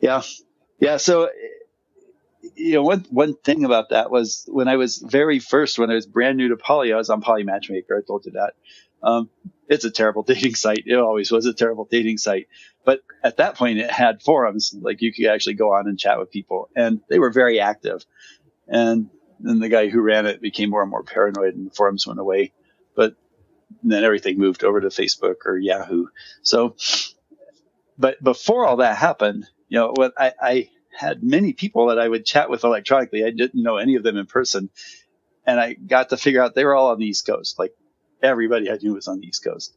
Yeah. Yeah. So, one thing about that was when I was brand new to poly, I was on PolyMatchmaker. I told you that. It's a terrible dating site. It always was a terrible dating site. But at that point, it had forums. Like you could actually go on and chat with people. And they were very active. And then the guy who ran it became more and more paranoid and the forums went away. But then everything moved over to Facebook or Yahoo. So, but before all that happened, what I had many people that I would chat with electronically. I didn't know any of them in person. And I got to figure out they were all on the East Coast. Like everybody I knew was on the East Coast.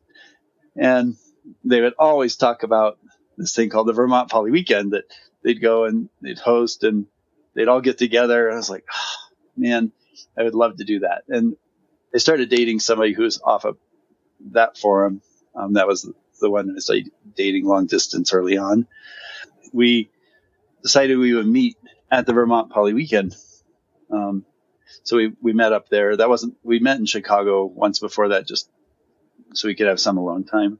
And they would always talk about this thing called the Vermont Poly Weekend that they'd go and they'd host and they'd all get together. And I was like, oh, man, I would love to do that. And I started dating somebody who was off of that forum. That was the one I started dating long distance early on. We decided we would meet at the Vermont Poly Weekend. So we met up there. We met in Chicago once before that, just so we could have some alone time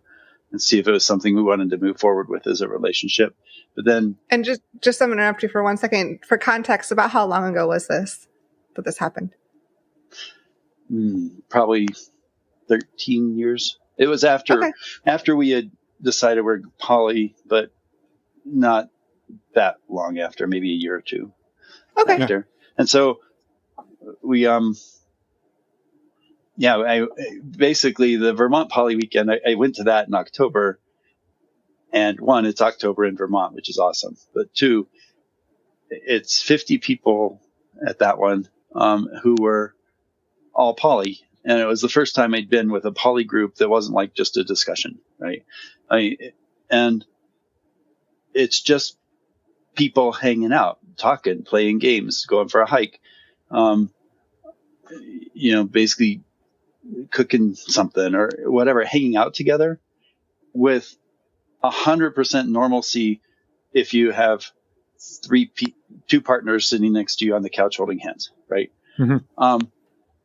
and see if it was something we wanted to move forward with as a relationship. But then, and just I'm going to interrupt you for 1 second for context about how long ago was this that this happened? Probably 13 years. It was after we had decided we're poly, but not that long after, maybe a year or two after. Yeah. And so we, basically the Vermont Poly Weekend, I went to that in October. And one, it's October in Vermont, which is awesome. But two, it's 50 people at that one who were all poly. And it was the first time I'd been with a poly group that wasn't like just a discussion, right? And it's just people hanging out, talking, playing games, going for a hike, basically cooking something or whatever, hanging out together with 100% normalcy. If you have two partners sitting next to you on the couch holding hands, right? Mm-hmm.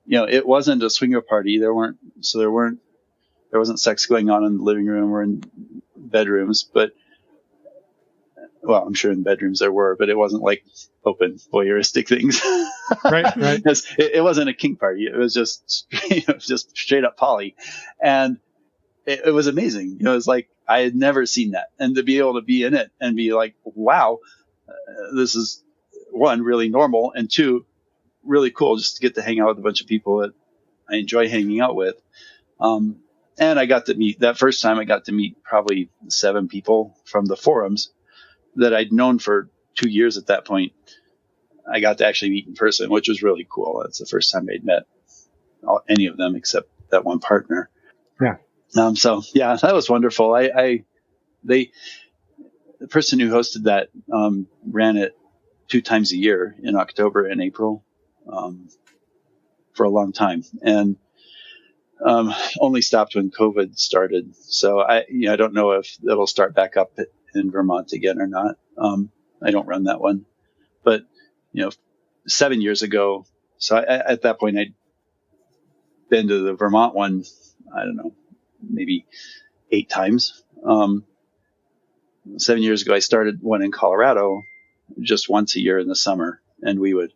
It wasn't a swinger party. There wasn't sex going on in the living room or in bedrooms, but I'm sure in bedrooms there were, but it wasn't like open voyeuristic things. Right. It wasn't a kink party. It was just straight up poly. And it was amazing. You know, it's like I had never seen that, and to be able to be in it and be like, wow, this is one, really normal, and two, really cool just to get to hang out with a bunch of people that I enjoy hanging out with. And I got to meet that first time. I got to meet probably 7 people from the forums that I'd known for 2 years at that point. I got to actually meet in person, which was really cool. That's the first time I'd met any of them except that one partner. Yeah. So yeah, that was wonderful. The person who hosted that ran it 2 times a year in October and April for a long time, and only stopped when COVID started. So I don't know if it'll start back up in Vermont again or not. I don't run that one, but 7 years ago. So at that point, I'd been to the Vermont one. I don't know, maybe 8 times. 7 years ago, I started one in Colorado just once a year in the summer, and we would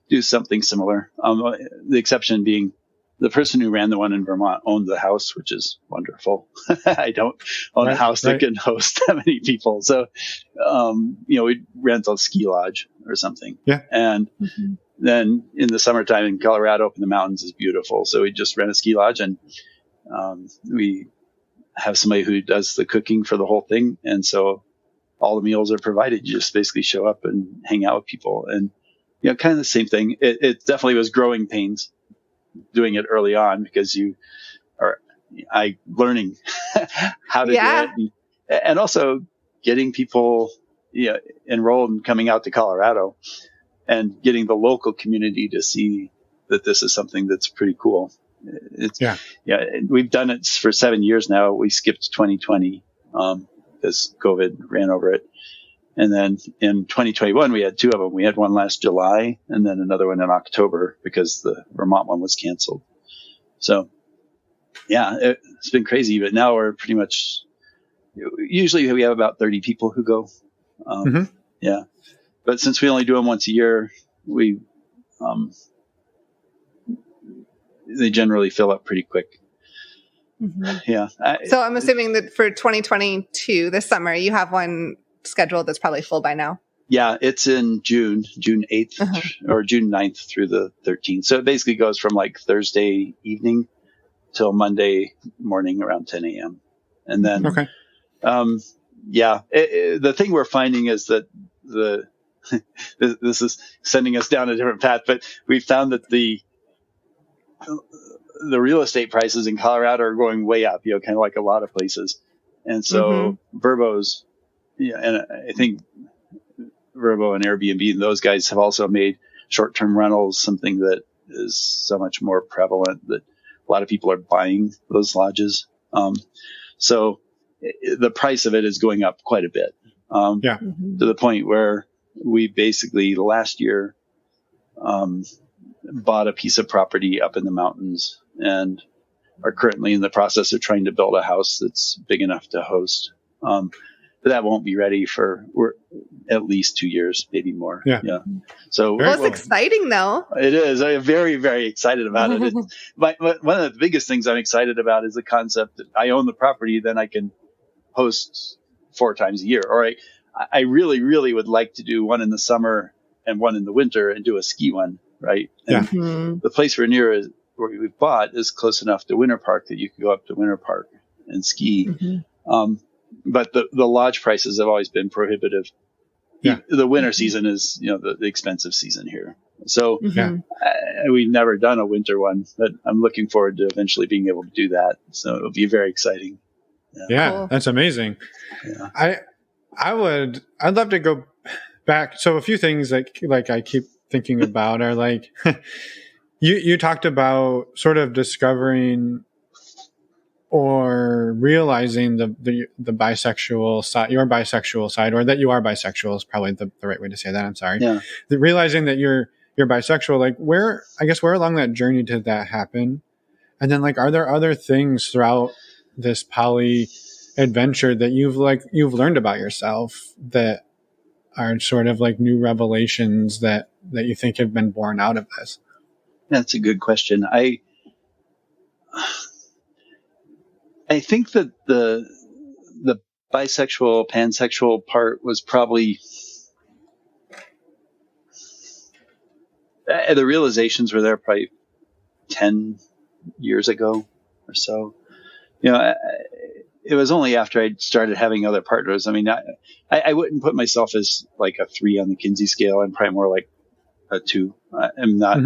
do something similar. The exception being the person who ran the one in Vermont owned the house, which is wonderful. I don't own a house that can host that many people. So, we'd rent a ski lodge or something. Yeah. And then in the summertime in Colorado, up in the mountains is beautiful. So we just rent a ski lodge, and we have somebody who does the cooking for the whole thing. And so all the meals are provided. You just basically show up and hang out with people. And, kind of the same thing. It definitely was growing pains doing it early on because learning how to do it. And also getting people, enrolled and coming out to Colorado and getting the local community to see that this is something that's pretty cool. We've done it for 7 years now. We skipped 2020 because COVID ran over it. And then in 2021, we had 2 of them. We had one last July and then another one in October because the Vermont one was canceled. So, it's been crazy. But now we're pretty much, usually we have about 30 people who go. Yeah. But since we only do them once a year, they generally fill up pretty quick. Yeah. So I'm assuming that for 2022, this summer, you have one scheduled that's probably full by now. Yeah, it's in June 8th or June 9th through the 13th. So it basically goes from like Thursday evening till Monday morning around 10 a.m. And then, the thing we're finding is that this is sending us down a different path, but we found that the real estate prices in Colorado are going way up, kind of like a lot of places. And so Vrbo's, and I think Vrbo and Airbnb and those guys have also made short-term rentals something that is so much more prevalent that a lot of people are buying those lodges. So the price of it is going up quite a bit, to the point where we basically last year bought a piece of property up in the mountains and are currently in the process of trying to build a house that's big enough to host. But that won't be ready for at least 2 years, maybe more. Yeah. So it's exciting though. It is. I'm very, very excited about it. One of the biggest things I'm excited about is the concept that I own the property, then I can host 4 times a year. Or I really, really would like to do one in the summer and one in the winter and do a ski one. Right. And the place we're near where we bought is close enough to Winter Park that you can go up to Winter Park and ski. But the lodge prices have always been prohibitive. The winter season is, the expensive season here. So we've never done a winter one, but I'm looking forward to eventually being able to do that. So it'll be very exciting. Yeah, cool. That's amazing. Yeah. I'd love to go back. So a few things like I keep thinking about are like, you talked about sort of discovering or realizing the bisexual side, your bisexual side, or that you are bisexual is probably the right way to say that. I'm sorry. Yeah. Realizing that you're bisexual, like where along that journey did that happen? And then are there other things throughout this poly adventure that you've learned about yourself that are sort of like new revelations that you think have been born out of this? That's a good question. I I think that the bisexual, pansexual part was probably the realizations were there probably 10 years ago or so. It was only after I started having other partners. I mean, I wouldn't put myself as like a 3 on the Kinsey scale. I'm probably more like a 2. I'm not,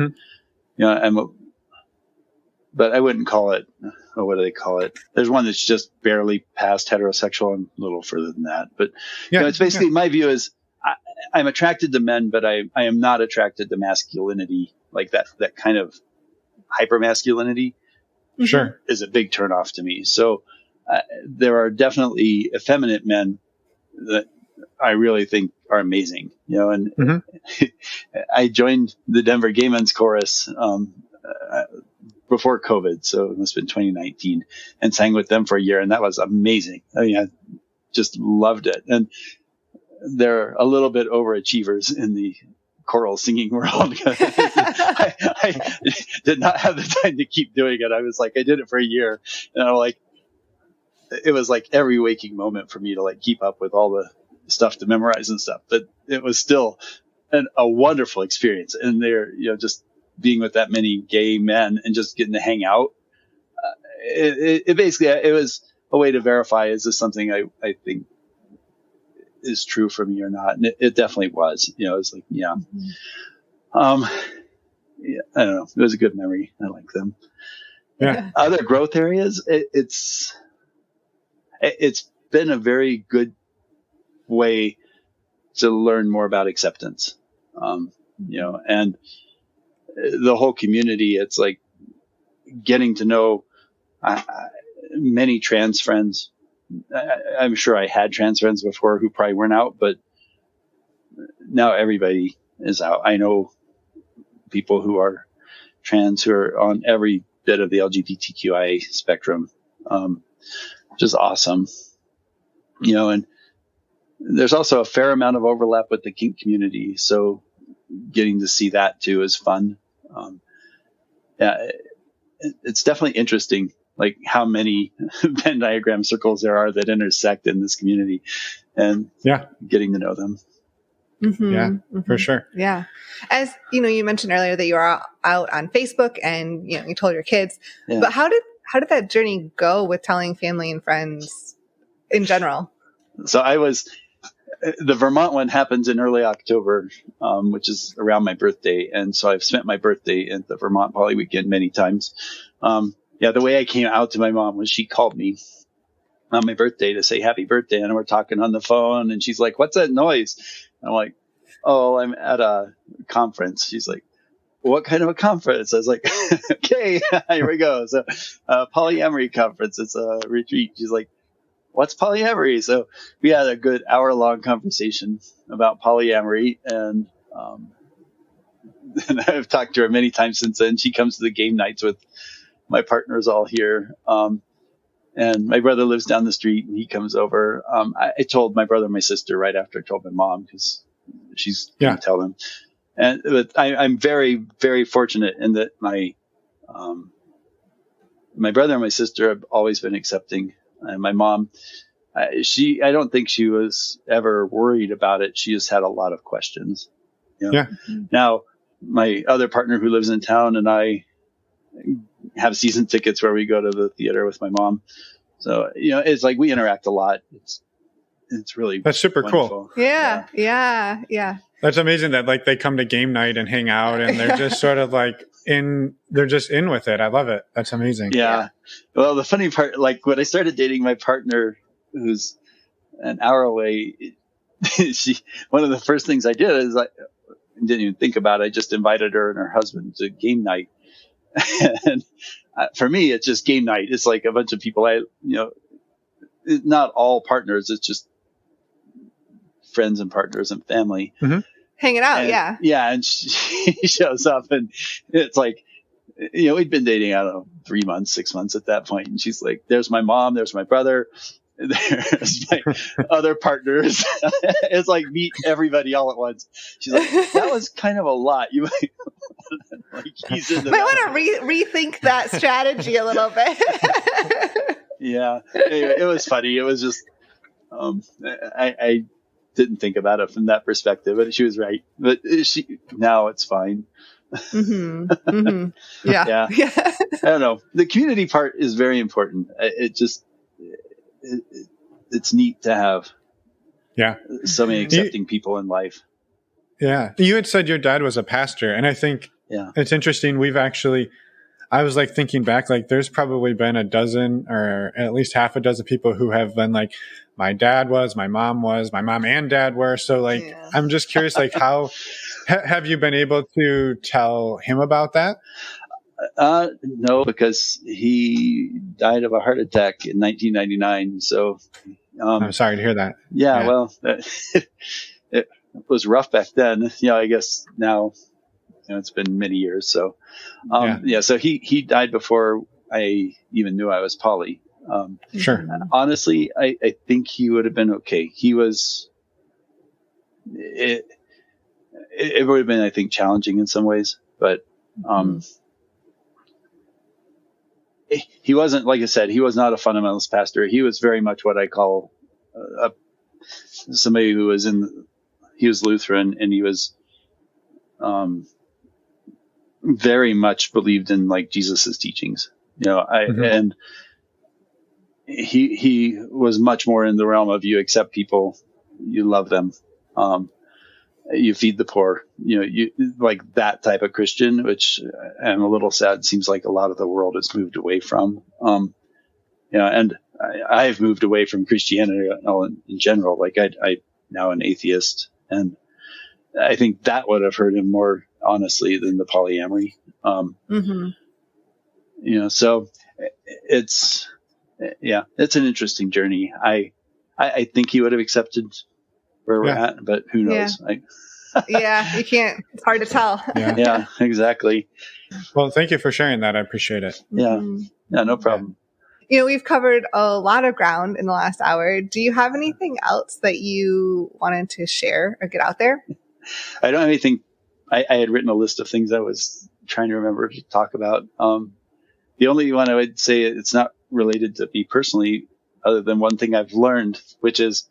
but I wouldn't call it, what do they call it? There's one that's just barely past heterosexual and a little further than that. But it's basically my view is I'm attracted to men, but I am not attracted to masculinity, like that kind of hypermasculinity. Sure. Is a big turnoff to me. So there are definitely effeminate men that I really think are amazing, and I joined the Denver Gay Men's Chorus before COVID, so it must have been 2019, and sang with them for a year, and that was amazing. I mean, I just loved it. And they're a little bit overachievers in the choral singing world. I did not have the time to keep doing it. I was like, I did it for a year, and I'm like, it was like every waking moment for me to like keep up with all the stuff to memorize and stuff. But it was still a wonderful experience. And they're, just being with that many gay men and just getting to hang out. It basically, it was a way to verify, is this something I think is true for me or not? And it definitely was, it's like, I don't know. It was a good memory. I like them. Yeah. Other growth areas, it's been a very good way to learn more about acceptance. And the whole community, it's like getting to know many trans friends. I'm sure I had trans friends before who probably weren't out, but now everybody is out. I know people who are trans who are on every bit of the LGBTQIA spectrum, which is awesome. And there's also a fair amount of overlap with the kink community. So getting to see that too is fun. It's definitely interesting, like how many Venn diagram circles there are that intersect in this community, and getting to know them. For sure. Yeah. As you mentioned earlier that you are out on Facebook and, you told your kids, but how did that journey go with telling family and friends in general? So the Vermont one happens in early October, which is around my birthday. And so I've spent my birthday at the Vermont Poly weekend many times. The way I came out to my mom was she called me on my birthday to say happy birthday. And we're talking on the phone and she's like, "What's that noise?" And I'm like, "Oh, I'm at a conference." She's like, "What kind of a conference?" I was like, "Okay, here we go." So polyamory conference. It's a retreat. She's like, "What's polyamory?" So we had a good hour-long conversation about polyamory, and I've talked to her many times since then. She comes to the game nights with my partners all here, and my brother lives down the street, and he comes over. I told my brother and my sister right after I told my mom, because she's going to tell them. But I'm very, very fortunate in that my brother and my sister have always been accepting. And my mom, I don't think she was ever worried about it. She just had a lot of questions. Now, my other partner who lives in town and I have season tickets where we go to the theater with my mom. So, it's like we interact a lot. It's really, that's super wonderful. Cool. Yeah. That's amazing that like they come to game night and hang out and they're just sort of like they're just in with it. I love it. That's amazing. Yeah. Well, the funny part, like when I started dating my partner who's an hour away, one of the first things I did is I didn't even think about it. I just invited her and her husband to game night. And for me, it's just game night. It's like a bunch of people not all partners. It's just friends and partners and family. Mm-hmm. Hanging out. Yeah. And she shows up and it's like, we'd been dating, I don't know, 3 months, 6 months at that point. And she's like, "There's my mom. There's my brother. There's my other partners." It's like meet everybody all at once. She's like, "That was kind of a lot. You might want to rethink that strategy a little bit." Yeah, it was funny. It was just, I didn't think about it from that perspective, but she was right. But now it's fine. Mm-hmm. Mm-hmm. Yeah. Yeah. I don't know. The community part is very important. It's neat to have so many accepting people in life. Yeah. You had said your dad was a pastor, and I think it's interesting. I was like thinking back, like there's probably been a dozen or at least half a dozen people who have been like, my dad was, my mom and dad were. So like, I'm just curious, like how have you been able to tell him about that? No, because he died of a heart attack in 1999. So I'm sorry to hear that. Yeah. Well, it was rough back then. I guess now, it's been many years. So, so he died before I even knew I was poly. Sure. Honestly, I think he would have been okay. He was, it would have been, I think, challenging in some ways, but, he wasn't, like I said, he was not a fundamentalist pastor. He was very much what I call somebody who was he was Lutheran, and he was, very much believed in like Jesus's teachings, and he was much more in the realm of you accept people, you love them, you feed the poor, you like that type of Christian, which I'm a little sad. Seems like a lot of the world has moved away from, and I've moved away from Christianity in general. Like I now an atheist, and I think that would have hurt him more honestly than the polyamory. So it's an interesting journey. I think he would have accepted where we're at, but who knows? You can't. It's hard to tell. Yeah, exactly. Well, thank you for sharing that. I appreciate it. Yeah, no problem. We've covered a lot of ground in the last hour. Do you have anything else that you wanted to share or get out there? I don't have anything. I had written a list of things I was trying to remember to talk about. The only one I would say, it's not related to me personally, other than one thing I've learned, which is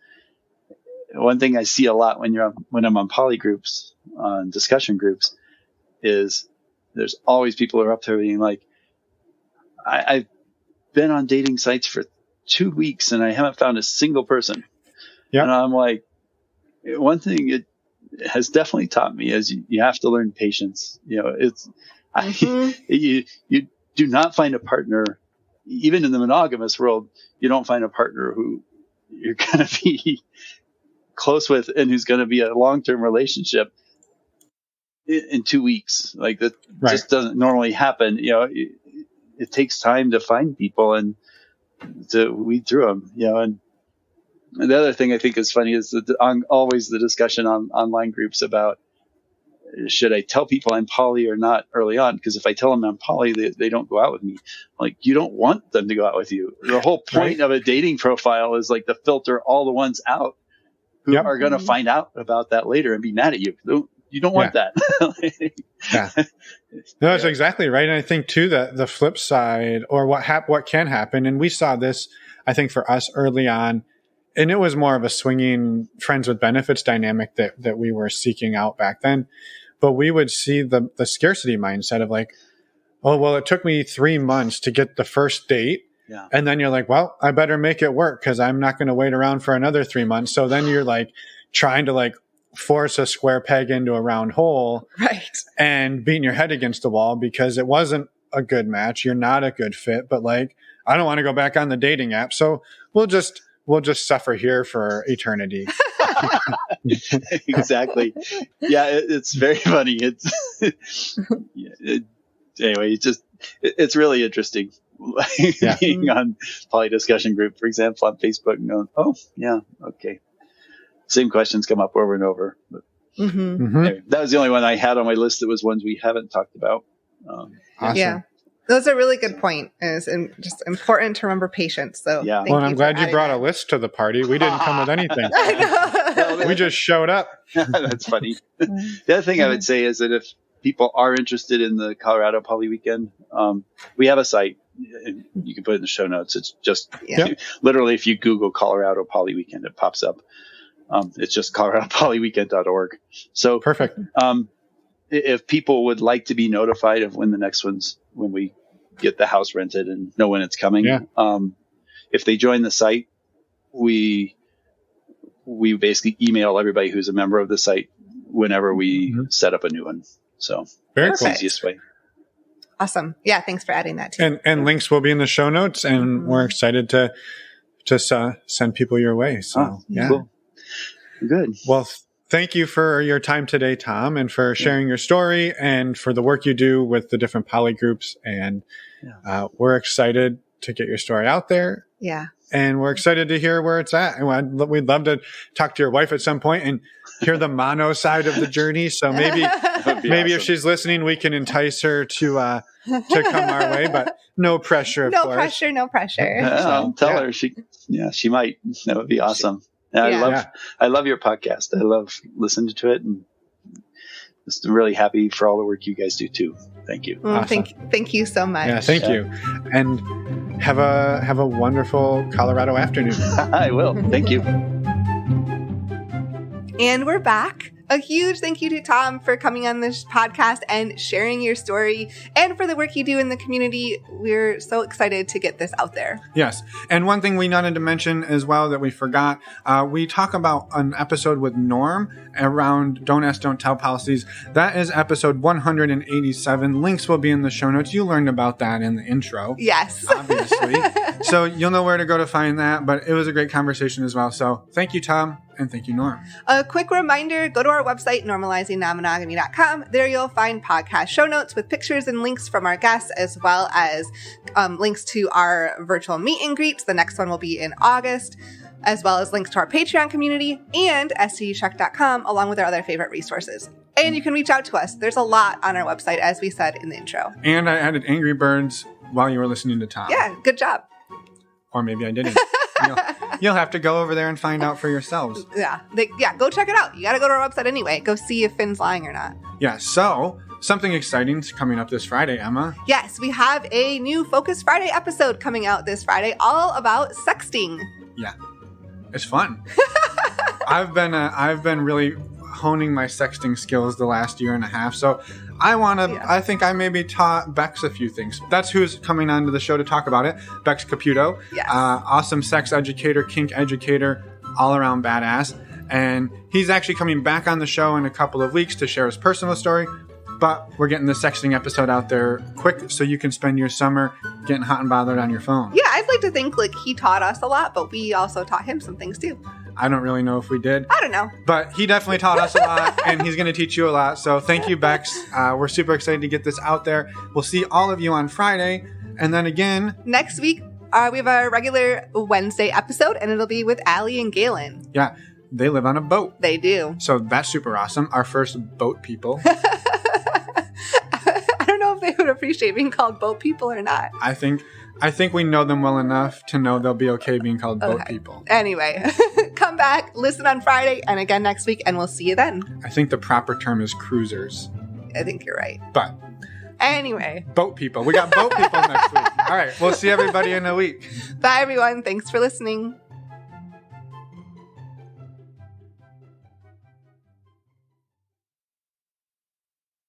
one thing I see a lot when I'm on poly groups, on discussion groups, is there's always people who are up there being like, I've been on dating sites for 2 weeks and I haven't found a single person. Yeah. And I'm like, one thing it has definitely taught me is you have to learn patience. You do not find a partner, even in the monogamous world, you don't find a partner who you're going to be close with and who's going to be a long-term relationship in 2 weeks. Like that just doesn't normally happen. It takes time to find people and to weed through them, and the other thing I think is funny is that always the discussion on online groups about, should I tell people I'm poly or not early on? Because if I tell them I'm poly, they don't go out with me. Like, you don't want them to go out with you. The whole point of a dating profile is like to filter all the ones out who are going to find out about that later and be mad at you. You don't want that. No, that's exactly right. And I think too that the flip side, or what can happen, and we saw this, I think, for us early on, and it was more of a swinging friends with benefits dynamic that we were seeking out back then. But we would see the scarcity mindset of like, oh, well, it took me 3 months to get the first date. Yeah. And then you're like, well, I better make it work because I'm not going to wait around for another 3 months. So then you're like trying to like force a square peg into a round hole, and beating your head against the wall because it wasn't a good match. You're not a good fit, but like, I don't want to go back on the dating app. So we'll just suffer here for eternity. Exactly. Yeah. It's very funny. Anyway, it's really interesting. Being on poly discussion group, for example, on Facebook, and going, oh yeah, okay. Same questions come up over and over. But anyway, that was the only one I had on my list that was ones we haven't talked about. Awesome. Yeah. That's a really good point. It's just important to remember patience. So well, I'm glad you brought a list to the party. We didn't come with anything. We just showed up. That's funny. The other thing I would say is that if people are interested in the Colorado Poly Weekend, we have a site. you can put it in the show notes. It's just Yeah. If you Google Colorado Poly Weekend, it pops up. It's just coloradopolyweekend.org. So Perfect. If people would like to be notified of when the next when we get the house rented and know when it's coming, if they join the site, we basically email everybody who's a member of the site whenever we set up a new one. So that's the easiest way. Awesome. Yeah. Thanks for adding that too. And links will be in the show notes, and we're excited to send people your way. So cool. Good. Well, thank you for your time today, Tom, and for sharing your story and for the work you do with the different poly groups. And we're excited to get your story out there. Yeah. And we're excited to hear where it's at. And we'd love to talk to your wife at some point and hear the mono side of the journey. So maybe awesome. If she's listening, we can entice her to come our way, but no pressure, of course. No pressure. Tell her she might. That would be awesome. I love your podcast. I love listening to it, and just really happy for all the work you guys do too. Thank you. Awesome. Thank you so much. Yeah, thank you. And have a wonderful Colorado afternoon. I will. Thank you. And we're back. A huge thank you to Tom for coming on this podcast and sharing your story, and for the work you do in the community. We're so excited to get this out there. Yes. And one thing we wanted to mention as well that we forgot, we talk about an episode with Norm around Don't Ask, Don't Tell policies. That is episode 187. Links will be in the show notes. You learned about that in the intro. Yes. Obviously. So you'll know where to go to find that, but it was a great conversation as well. So thank you, Tom. And thank you, Norm. A quick reminder, go to our website, normalizingnonmonogamy.com. There you'll find podcast show notes with pictures and links from our guests, as well as links to our virtual meet and greets. The next one will be in August, as well as links to our Patreon community and stdcheck.com, along with our other favorite resources. And you can reach out to us. There's a lot on our website, as we said in the intro. And I added Angry Birds while you were listening to Tom. Yeah, good job. Or maybe I didn't. You'll have to go over there and find out for yourselves. Yeah, go check it out. You got to go to our website anyway. Go see if Finn's lying or not. Yeah, so something exciting is coming up this Friday, Emma. Yes, we have a new Focus Friday episode coming out this Friday, all about sexting. Yeah, it's fun. I've been really honing my sexting skills the last year and a half, so I think I maybe taught Bex a few things. That's who's coming on to the show to talk about it. Bex Caputo. Yes. Awesome sex educator, kink educator, all around badass. And he's actually coming back on the show in a couple of weeks to share his personal story. But we're getting the sexting episode out there quick so you can spend your summer getting hot and bothered on your phone. Yeah, I'd like to think he taught us a lot, but we also taught him some things too. I don't really know if we did. I don't know. But he definitely taught us a lot, and he's going to teach you a lot. So thank you, Bex. We're super excited to get this out there. We'll see all of you on Friday. And then again, next week, we have our regular Wednesday episode, and it'll be with Allie and Galen. Yeah, they live on a boat. They do. So that's super awesome. Our first boat people. I don't know if they would appreciate being called boat people or not. I think we know them well enough to know they'll be okay being called boat people. Anyway, come back, listen on Friday, and again next week, and we'll see you then. I think the proper term is cruisers. I think you're right. But anyway. Boat people. We got boat people next week. All right. We'll see everybody in a week. Bye, everyone. Thanks for listening.